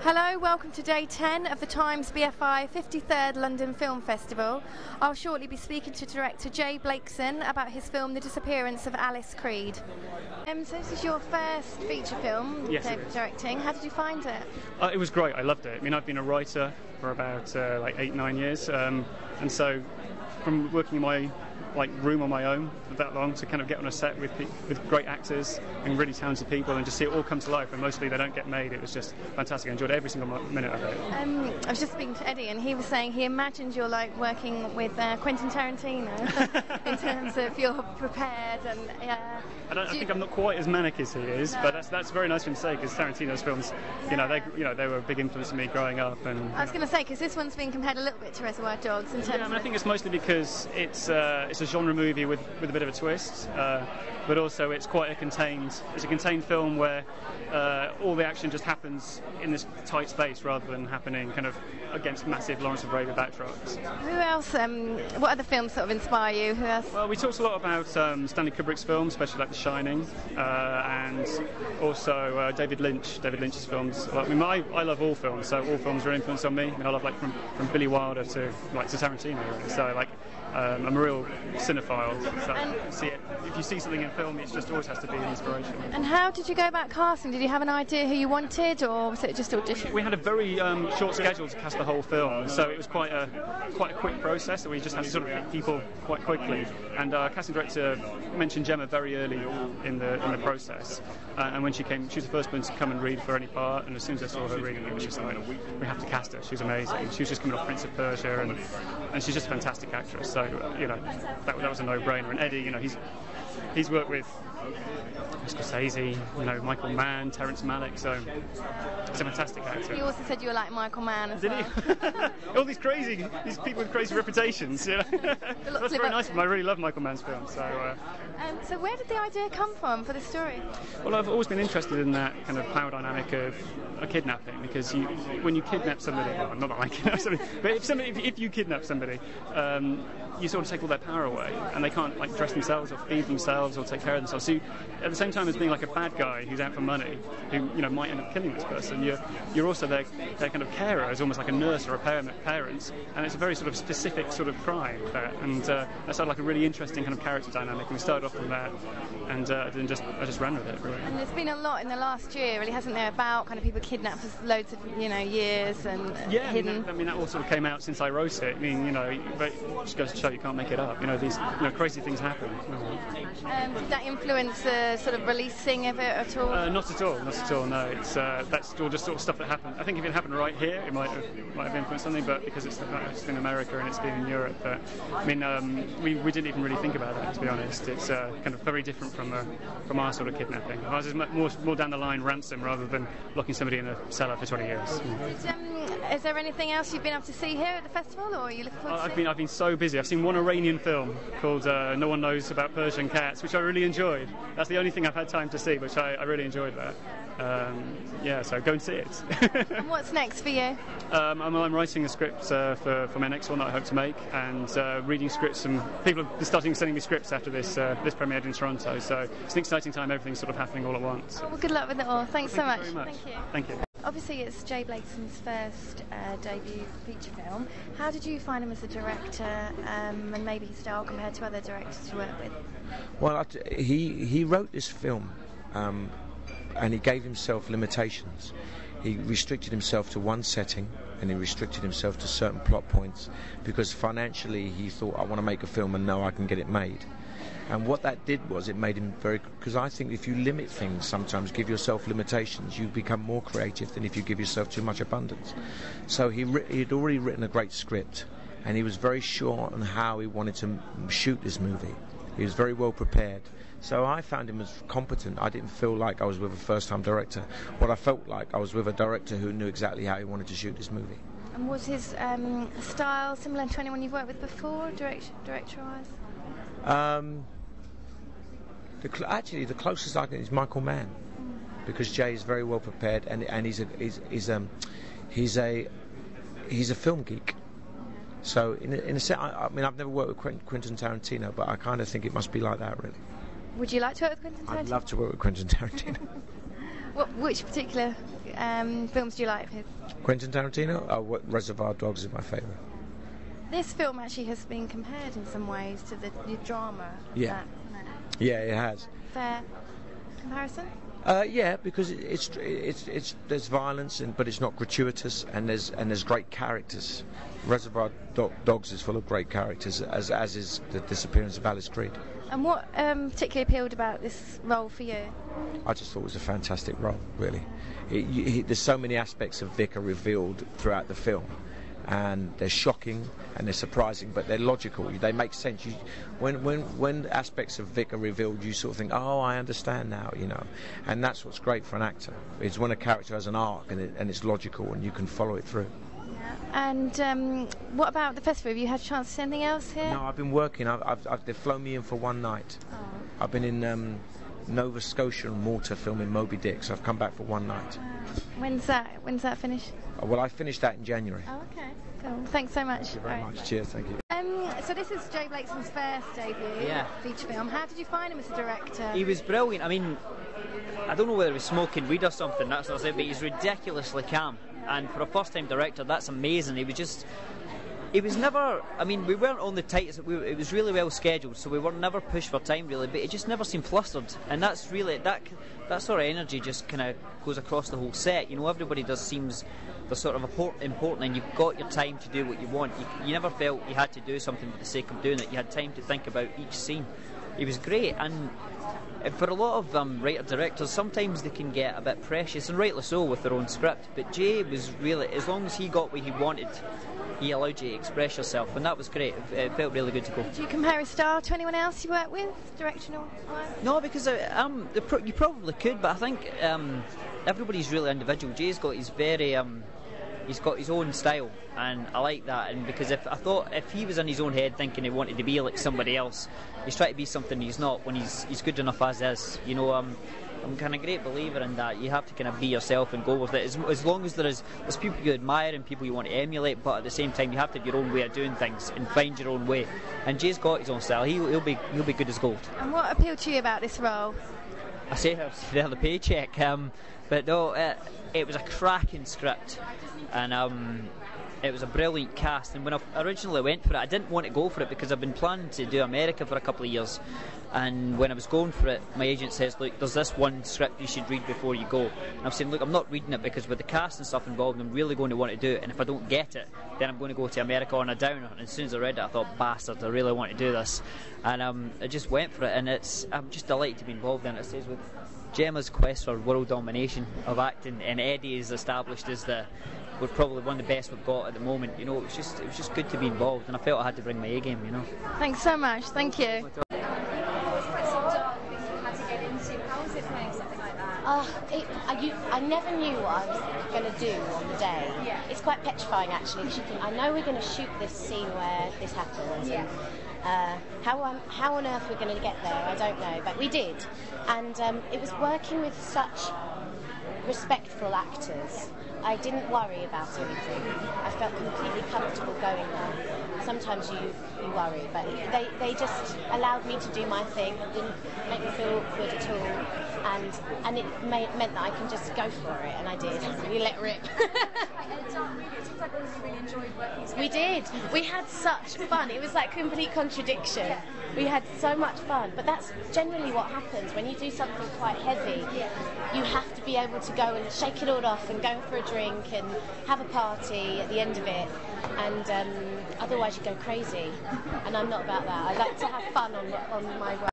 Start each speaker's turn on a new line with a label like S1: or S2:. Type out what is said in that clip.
S1: Hello, welcome to day 10 of the Times BFI 53rd London Film Festival. I'll shortly be speaking to director Jay Blakeson about his film The Disappearance of Alice Creed. So this is your first feature film directing. How did you find it?
S2: It was great, I loved it. I mean, I've been a writer for about like 8-9 years, and so from working in my room on my own for that long to kind of get on a set with great actors and really talented people and just see it all come to life, and mostly they don't get made. It was just fantastic. I enjoyed every single minute of it.
S1: I was just speaking to Eddie, and he was saying he imagined you're like working with Quentin Tarantino in terms of you're prepared and
S2: I think I'm not quite as manic as he is, but that's very nice of him to say, because Tarantino's films, they were a big influence on me growing up. And
S1: I was going to say, because this one's been compared a little bit to Reservoir Dogs in terms
S2: I think it's mostly because it's a genre movie with a bit of a twist, but also it's quite a contained film where all the action just happens in this tight space rather than happening kind of against massive Lawrence of Arabia backdrops.
S1: Who else? What other films sort of inspire you? Who else?
S2: Well, we talked a lot about Stanley Kubrick's films, especially like The Shining, and also David Lynch's films. I mean, I love all films, so all films are an influence on me. I mean, I love from Billy Wilder to Tarantino, really. So I'm a real cinephile. So if you see something in film, it just always has to be an inspiration.
S1: And how did you go about casting? Did you have an idea who you wanted, or was it just audition?
S2: We had a very short schedule to cast the whole film, so it was quite a quick process. We just had to sort of pick people quite quickly. And our casting director mentioned Gemma very early in the process. And when she came, she was the first one to come and read for any part. And as soon as I saw her reading, it was just like, we have to cast her. She was amazing. She was just coming off Prince of Persia, and she's just a fantastic actress. So that was a no-brainer. And Eddie, he's worked with Scorsese, Michael Mann, Terrence Malick, so he's a fantastic actor.
S1: He also said you were like Michael Mann as well.
S2: Did he? All these people with crazy reputations. That's very nice of him. I really love Michael Mann's films.
S1: So where did the idea come from for the story?
S2: Well, I've always been interested in that kind of power dynamic of a kidnapping, because when you kidnap somebody, well, not that I kidnap somebody, but if you kidnap somebody, you sort of take all their power away, and they can't dress themselves or feed themselves or take care of themselves. So at the same time as being like a bad guy who's out for money, who might end up killing this person, you're also their kind of carer, as almost like a nurse or a parent, and it's a very sort of specific sort of crime. And that sounded like a really interesting kind of character dynamic, and we started off from that, and I just ran with it, really. And
S1: there's been a lot in the last year, really, hasn't there, about kind of people kidnapped for loads of years and hidden.
S2: I mean, that all sort of came out since I wrote it. I mean, but it just goes to show you can't make it up. These crazy things happen.
S1: Did that influence the sort of releasing of it at all?
S2: Not at all. No, it's that's all just sort of stuff that happened. I think if it happened right here, it might have influenced something. But because it's in America and it's been in Europe, but I mean, we didn't even really think about that, to be honest. It's kind of very different from our sort of kidnapping. Ours is more down the line ransom rather than locking somebody in a cellar for 20 years.
S1: Is there anything else you've been able to see here at the festival, or are you looking forward to seeing?
S2: I've been so busy. I've seen one Iranian film called No One Knows About Persian Cats, which I really enjoyed. That's the only thing I've had time to see, which I really enjoyed that. So go and see it.
S1: And what's next for you?
S2: I'm writing a script for my next one that I hope to make, and reading scripts, and people have been starting sending me scripts after this premiered in Toronto, so it's an exciting time. Everything's sort of happening all at once.
S1: Well, good luck with it all. Thanks so much.
S2: Very much.
S1: Thank you.
S2: Thank you.
S1: Obviously, it's Jay Blakeson's first debut feature film. How did you find him as a director, and maybe his style compared to other directors you work with?
S3: Well, he wrote this film, and he gave himself limitations. He restricted himself to one setting, and he restricted himself to certain plot points, because financially he thought, I want to make a film and know I can get it made. And what that did was it made him because I think if you limit things, sometimes give yourself limitations, you become more creative than if you give yourself too much abundance. So he'd already written a great script, and he was very sure on how he wanted to shoot this movie. He was very well prepared. So I found him as competent. I didn't feel like I was with a first-time director. What I felt like I was with a director who knew exactly how he wanted to shoot this movie.
S1: And was his style similar to anyone you've worked with before, director-wise?
S3: Actually, the closest I can is Michael Mann, because Jay is very well prepared, and he's a film geek. So in a sense, I mean, I've never worked with Quentin Tarantino, but I kind of think it must be like that, really.
S1: Would you like to work with Quentin Tarantino?
S3: I'd love to work with Quentin Tarantino.
S1: Which particular films do you like of his?
S3: Quentin Tarantino? Oh, Reservoir Dogs is my favourite.
S1: This film actually has been compared in some ways to the drama.
S3: Yeah. Yeah, it has.
S1: Fair comparison?
S3: Yeah, because it's there's violence, but it's not gratuitous, and there's great characters. Reservoir Dogs is full of great characters, as is The Disappearance of Alice Creed.
S1: And what particularly appealed about this role for you?
S3: I just thought it was a fantastic role, really. There's so many aspects of Vic are revealed throughout the film, and they're shocking and they're surprising, but they're logical. They make sense. When aspects of Vic are revealed, you sort of think, oh, I understand now, you know. And that's what's great for an actor. It's when a character has an arc and it's logical and you can follow it through.
S1: Yeah. And what about the festival? Have you had a chance to see anything else here?
S3: No, I've been working. They've flown me in for one night.
S1: Oh.
S3: I've been in Nova Scotia and Malta filming Moby Dick, so I've come back for one night.
S1: When's that finished?
S3: Well, I finished that in January.
S1: Oh, okay. Cool. Thanks so much.
S3: Thank you very much. Cheers, thank you.
S1: So this is Jay Blakeson's first debut feature film. How did you find him as a director?
S4: He was brilliant. I mean, I don't know whether he was smoking weed or something, that's what I said, but he's ridiculously calm. And for a first-time director, that's amazing. He was never, I mean, we weren't on the tightest, it was really well scheduled, so we were never pushed for time really, but it just never seemed flustered. And that's really, that sort of energy just kind of goes across the whole set. You know, everybody seems they're sort of important, and you've got your time to do what you want. You never felt you had to do something for the sake of doing it. You had time to think about each scene. It was great, and for a lot of writer-directors, sometimes they can get a bit precious, and rightly so, with their own script. But Jay was really, as long as he got what he wanted, he allowed you to express yourself, and that was great. It felt really good to go.
S1: Do you compare his style to anyone else you work with, directional work?
S4: No, because you probably could, but I think everybody's really individual. Jay's got his he's got his own style, and I like that. And because if he was in his own head thinking he wanted to be like somebody else, he's trying to be something he's not when he's good enough as is. You know, I'm kind of a great believer in that. You have to kind of be yourself and go with it. As long as there's people you admire and people you want to emulate, but at the same time you have to have your own way of doing things and find your own way. And Jay's got his own style. He'll be good as gold.
S1: And what appealed to you about this role?
S4: I say there the paycheck, but no, it was a cracking script, and it was a brilliant cast. And when I originally went for it, I didn't want to go for it because I've been planning to do America for a couple of years. And when I was going for it, my agent says, look, there's this one script you should read before you go. And I'm saying, look, I'm not reading it because with the cast and stuff involved, I'm really going to want to do it. And if I don't get it, then I'm going to go to America on a downer. And as soon as I read it, I thought, bastard, I really want to do this. And I just went for it, and I'm just delighted to be involved in it. It says with Gemma's quest for world domination of acting, and Eddie is established as we're probably one of the best we've got at the moment. You know, it was just good to be involved, and I felt I had to bring my A game. You know.
S1: Thanks so much. Thank you.
S5: I never knew what I was going to do on the day. Yeah. It's quite petrifying actually, because you think, I know we're going to shoot this scene where this happens. Yeah. And, how on earth we're going to get there, I don't know, but we did. And it was working with such respectful actors. I didn't worry about anything. I felt completely comfortable going there. Sometimes you worry, but they just allowed me to do my thing. It didn't make me feel awkward at all, and it meant that I can just go for it, and I did. We let rip.
S6: It seems like we really enjoyed working together.
S5: We did. We had such fun. It was like complete contradiction. Yeah. We had so much fun, but that's generally what happens when you do something quite heavy. Yeah. You have to be able to go and shake it all off and go for a drink and have a party at the end of it, and otherwise you go crazy. And I'm not about that. I like to have fun on my work.